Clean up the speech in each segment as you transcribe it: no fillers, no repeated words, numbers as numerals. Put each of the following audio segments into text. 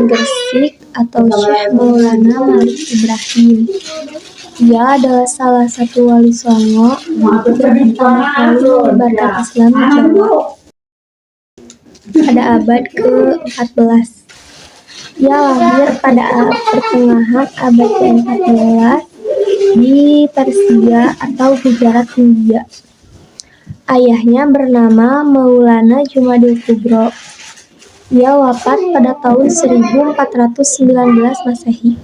Sunan Gresik atau Syekh Maulana Malik Ibrahim. Ia adalah salah satu wali Songo yang pertama kali menyebarkan Islam di Jawa pada abad ke-14. Ia lahir pada pertengahan abad ke-14 di Persia atau Gujarat, India. Ayahnya bernama Maulana Jumadil Kubro. Ia wafat pada tahun 1419 Masehi.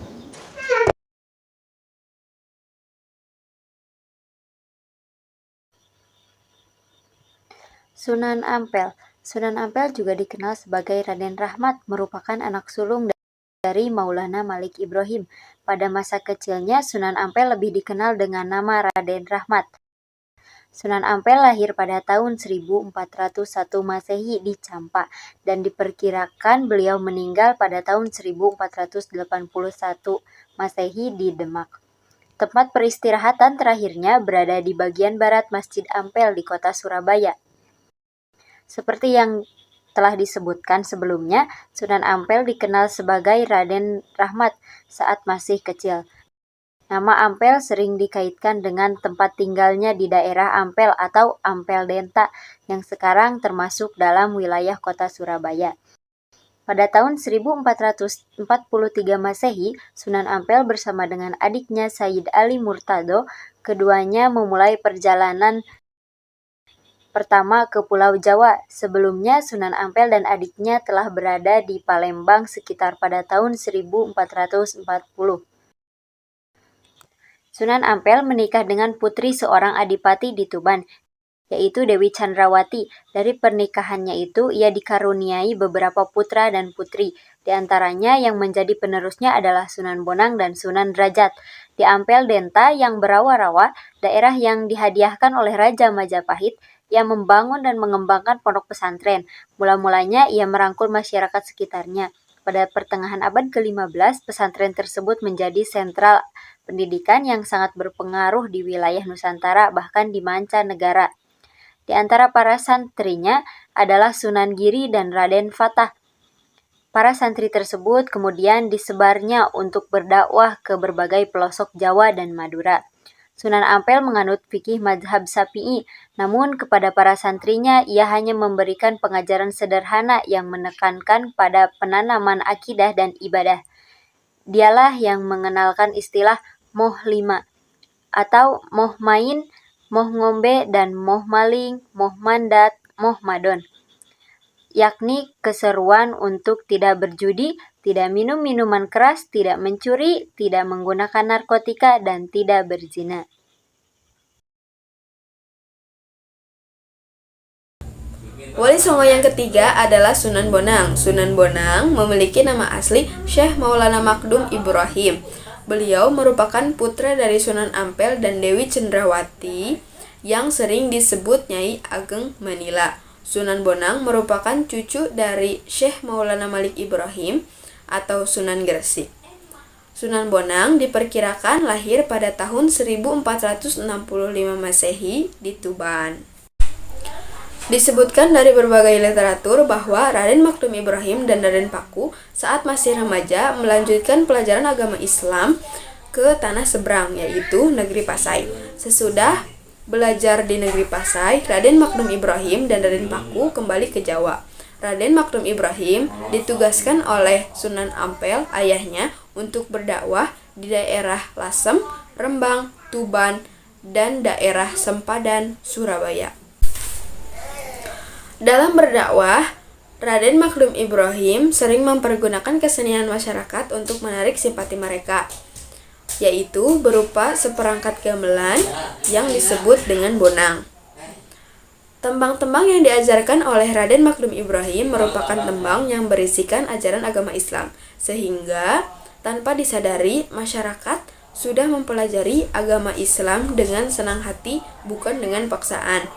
Sunan Ampel. Sunan Ampel juga dikenal sebagai Raden Rahmat, merupakan anak sulung dari Maulana Malik Ibrahim. Pada masa kecilnya, Sunan Ampel lebih dikenal dengan nama Raden Rahmat. Sunan Ampel lahir pada tahun 1401 Masehi di Campa dan diperkirakan beliau meninggal pada tahun 1481 Masehi di Demak. Tempat peristirahatan terakhirnya berada di bagian barat Masjid Ampel di kota Surabaya. Seperti yang telah disebutkan sebelumnya, Sunan Ampel dikenal sebagai Raden Rahmat saat masih kecil. Nama Ampel sering dikaitkan dengan tempat tinggalnya di daerah Ampel atau Ampel Denta yang sekarang termasuk dalam wilayah kota Surabaya. Pada tahun 1443 Masehi, Sunan Ampel bersama dengan adiknya Sayyid Ali Murtado, keduanya memulai perjalanan pertama ke Pulau Jawa. Sebelumnya, Sunan Ampel dan adiknya telah berada di Palembang sekitar pada tahun 1440. Sunan Ampel menikah dengan putri seorang adipati di Tuban, yaitu Dewi Chandrawati. Dari pernikahannya itu, ia dikaruniai beberapa putra dan putri. Di antaranya yang menjadi penerusnya adalah Sunan Bonang dan Sunan Derajat. Di Ampel Denta yang berawa-rawa, daerah yang dihadiahkan oleh Raja Majapahit, ia membangun dan mengembangkan pondok pesantren. Mula-mulanya ia merangkul masyarakat sekitarnya. Pada pertengahan abad ke-15, pesantren tersebut menjadi sentral pendidikan yang sangat berpengaruh di wilayah Nusantara, bahkan di mancanegara. Di antara para santrinya adalah Sunan Giri dan Raden Fatah. Para santri tersebut kemudian disebarnya untuk berdakwah ke berbagai pelosok Jawa dan Madura. Sunan Ampel menganut fikih mazhab Syafi'i, namun kepada para santrinya ia hanya memberikan pengajaran sederhana yang menekankan pada penanaman akidah dan ibadah. Dialah yang mengenalkan istilah moh lima atau moh main, moh ngombe, dan moh maling, moh mandat, moh madon, yakni keseruan untuk tidak berjudi, tidak minum minuman keras, tidak mencuri, tidak menggunakan narkotika, dan tidak berzina. Wali Songo yang ketiga adalah Sunan Bonang. Sunan Bonang memiliki nama asli Syekh Maulana Makdum Ibrahim. Beliau merupakan putra dari Sunan Ampel dan Dewi Cendrawati yang sering disebut Nyai Ageng Manila. Sunan Bonang merupakan cucu dari Syekh Maulana Malik Ibrahim atau Sunan Gresik. Sunan Bonang diperkirakan lahir pada tahun 1465 Masehi di Tuban. Disebutkan dari berbagai literatur bahwa Raden Makdum Ibrahim dan Raden Paku saat masih remaja melanjutkan pelajaran agama Islam ke tanah seberang, yaitu negeri Pasai. Sesudah belajar di negeri Pasai, Raden Makdum Ibrahim dan Raden Paku kembali ke Jawa. Raden Makdum Ibrahim ditugaskan oleh Sunan Ampel, ayahnya, untuk berdakwah di daerah Lasem, Rembang, Tuban, dan daerah Sempadan, Surabaya. Dalam berdakwah, Raden Makdum Ibrahim sering mempergunakan kesenian masyarakat untuk menarik simpati mereka, yaitu berupa seperangkat gamelan yang disebut dengan bonang. Tembang-tembang yang diajarkan oleh Raden Makdum Ibrahim merupakan tembang yang berisikan ajaran agama Islam, sehingga tanpa disadari masyarakat sudah mempelajari agama Islam dengan senang hati, bukan dengan paksaan.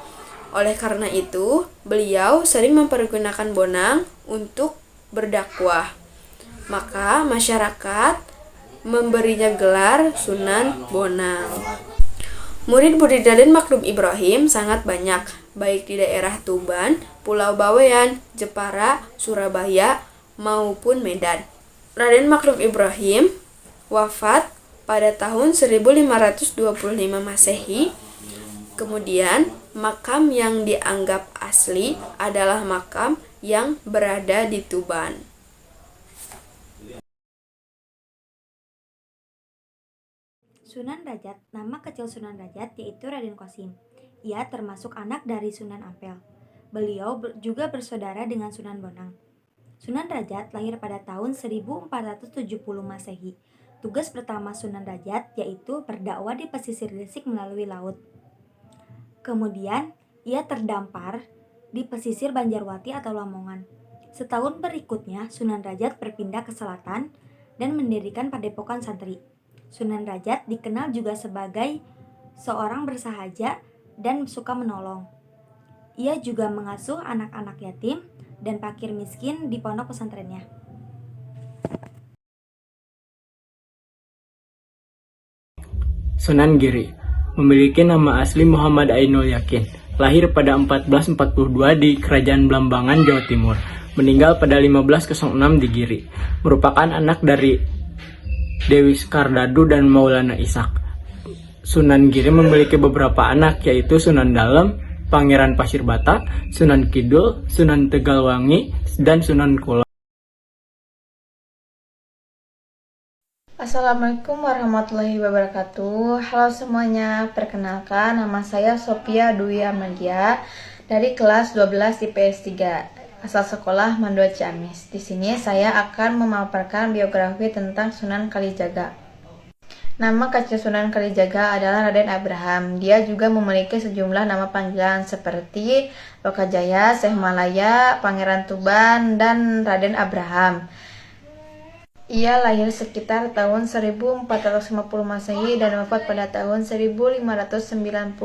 Oleh karena itu, beliau sering mempergunakan bonang untuk berdakwah. Maka masyarakat memberinya gelar Sunan Bonang. Murid-murid Raden Makdum Ibrahim sangat banyak, baik di daerah Tuban, Pulau Bawean, Jepara, Surabaya, maupun Medan. Raden Maklum Ibrahim wafat pada tahun 1525 Masehi. Kemudian, makam yang dianggap asli adalah makam yang berada di Tuban. Sunan Rajat, nama kecil Sunan Rajat yaitu Raden Qasim. Ia termasuk anak dari Sunan Ampel. Beliau juga bersaudara dengan Sunan Bonang. Sunan Rajat lahir pada tahun 1470 Masehi. Tugas pertama Sunan Rajat yaitu berdakwah di pesisir Gresik melalui laut. Kemudian, ia terdampar di pesisir Banjarwati atau Lamongan. Setahun berikutnya, Sunan Rajat berpindah ke selatan dan mendirikan padepokan santri. Sunan Rajat dikenal juga sebagai seorang bersahaja dan suka menolong. Ia juga mengasuh anak-anak yatim dan fakir miskin di pondok pesantrennya. Sunan Giri memiliki nama asli Muhammad Ainul Yakin. Lahir pada 1442 di Kerajaan Blambangan, Jawa Timur. Meninggal pada 1506 di Giri. Merupakan anak dari Dewi Skardadu dan Maulana Ishak. Sunan Giri memiliki beberapa anak yaitu Sunan Dalem, Pangeran Pasir Batak, Sunan Kidul, Sunan Tegalwangi, dan Sunan Kulon. Assalamualaikum warahmatullahi wabarakatuh. Halo semuanya, perkenalkan nama saya Sophia Dwi Amadia dari kelas 12 IPS 3. Asal sekolah Mandua Ciamis. Di sini saya akan memaparkan biografi tentang Sunan Kalijaga. Nama kecil Sunan Kalijaga adalah Raden Abraham. Dia juga memiliki sejumlah nama panggilan seperti Lokajaya, Syekh Malaya, Pangeran Tuban, dan Raden Abraham. Ia lahir sekitar tahun 1450 Masehi dan wafat pada tahun 1592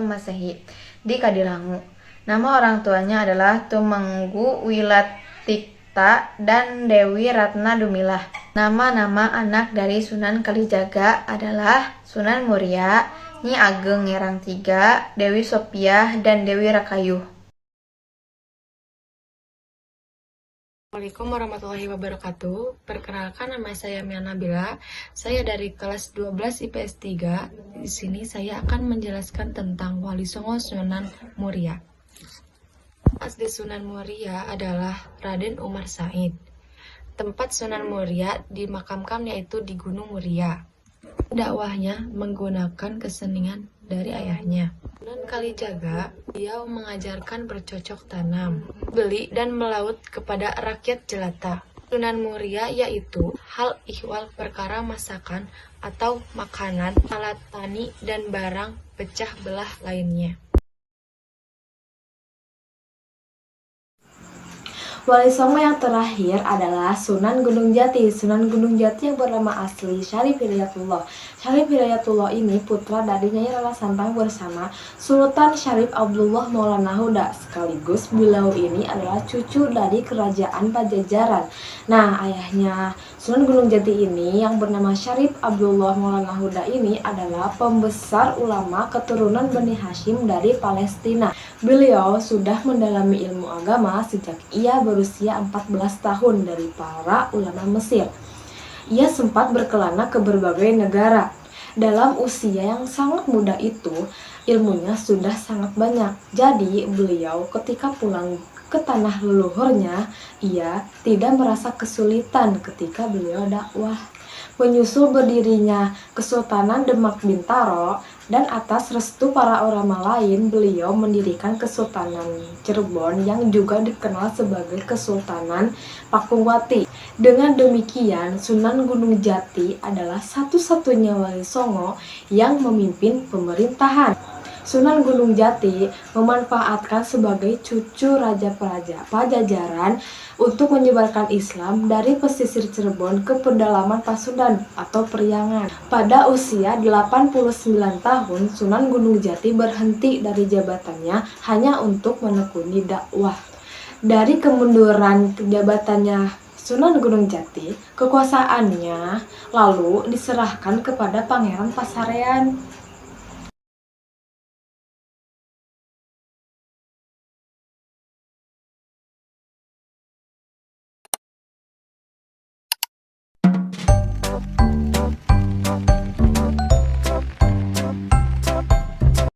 Masehi di Kadilangu. Nama orang tuanya adalah Tumenggu Wilatikta dan Dewi Ratna Dumilah. Nama-nama anak dari Sunan Kalijaga adalah Sunan Muria, Nyi Ageng Ngerang III, Dewi Sopiah, dan Dewi Rakayuh. Assalamualaikum warahmatullahi wabarakatuh. Perkenalkan, nama saya Mia Nabila. Saya dari kelas 12 IPS 3. Di sini saya akan menjelaskan tentang Wali Songo Sunan Muria. Asli Sunan Muria adalah Raden Umar Said. Tempat Sunan Muria dimakamkan yaitu di Gunung Muria. Dakwahnya menggunakan kesenian dari ayahnya. Sunan Kalijaga, dia mengajarkan bercocok tanam, beli dan melaut kepada rakyat jelata. Sunan Muria yaitu hal ihwal perkara masakan atau makanan, alat tani, dan barang pecah belah lainnya. Wali Songo yang terakhir adalah Sunan Gunung Jati. Sunan Gunung Jati yang bernama asli Syarif Hidayatullah. Syarif Hidayatullah ini putra dari Nyai Rara Santang bersama Sultan Syarif Abdullah Maulana Huda. Sekaligus beliau ini adalah cucu dari kerajaan Pajajaran. Nah, ayahnya Sunan Gunung Jati ini yang bernama Syarif Abdullah Maulana Huda ini adalah pembesar ulama keturunan Bani Hashim dari Palestina. Beliau sudah mendalami ilmu agama sejak ia berusia 14 tahun dari para ulama Mesir. Ia sempat berkelana ke berbagai negara. Dalam usia yang sangat muda itu, ilmunya sudah sangat banyak. Jadi, beliau ketika pulang ke tanah leluhurnya, ia tidak merasa kesulitan ketika beliau dakwah. Menyusul berdirinya Kesultanan Demak Bintaro dan atas restu para ulama lain, beliau mendirikan Kesultanan Cirebon yang juga dikenal sebagai Kesultanan Pakuwati. Dengan demikian, Sunan Gunung Jati adalah satu-satunya Wali Songo yang memimpin pemerintahan. Sunan Gunung Jati memanfaatkan sebagai cucu Raja-Praja Pajajaran untuk menyebarkan Islam dari pesisir Cirebon ke pedalaman Pasundan atau Priangan. Pada usia 89 tahun, Sunan Gunung Jati berhenti dari jabatannya hanya untuk menekuni dakwah. Dari kemunduran jabatannya Sunan Gunung Jati, kekuasaannya lalu diserahkan kepada Pangeran Pasarean.